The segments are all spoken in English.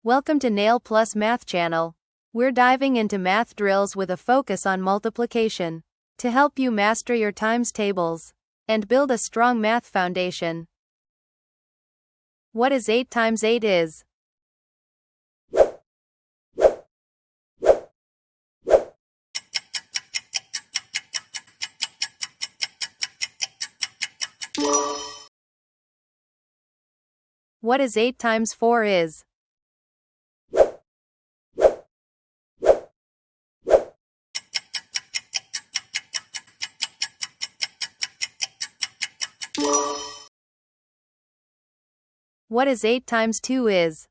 Welcome to Nail Plus Math Channel. We're diving into math drills with a focus on multiplication to help you master your times tables and build a strong math foundation. What is 8 times 8 is? What is 8 times 4 is? What is 8 times 2 is?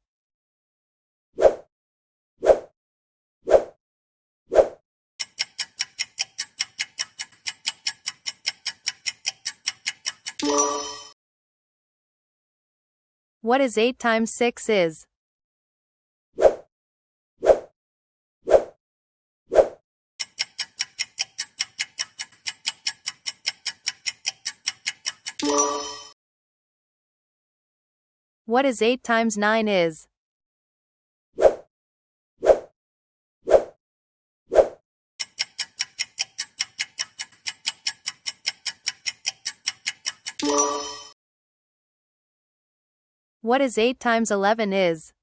What is 8 times 6 is? What is 8 times 9 is? What is 8 times 11 is?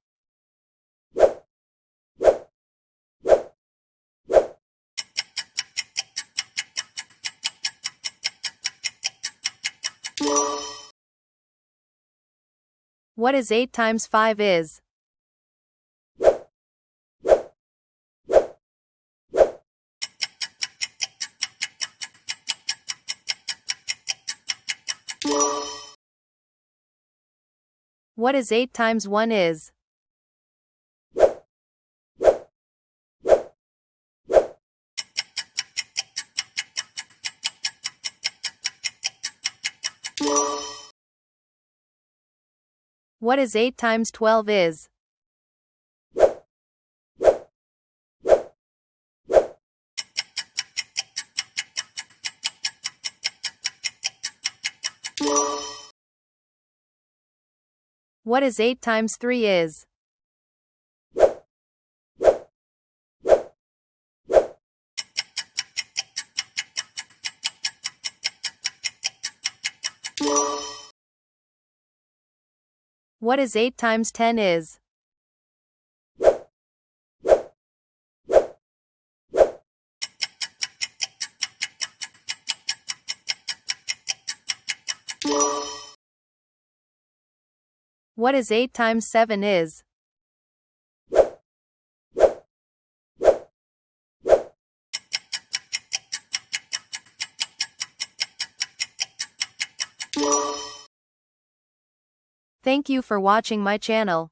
What is 8 times 5 is? What is 8 times 1 is? What is 8 times 12 is? What is 8 times 3 is? What is 8 times 10 is? What is 8 times 7 is? Thank you for watching my channel.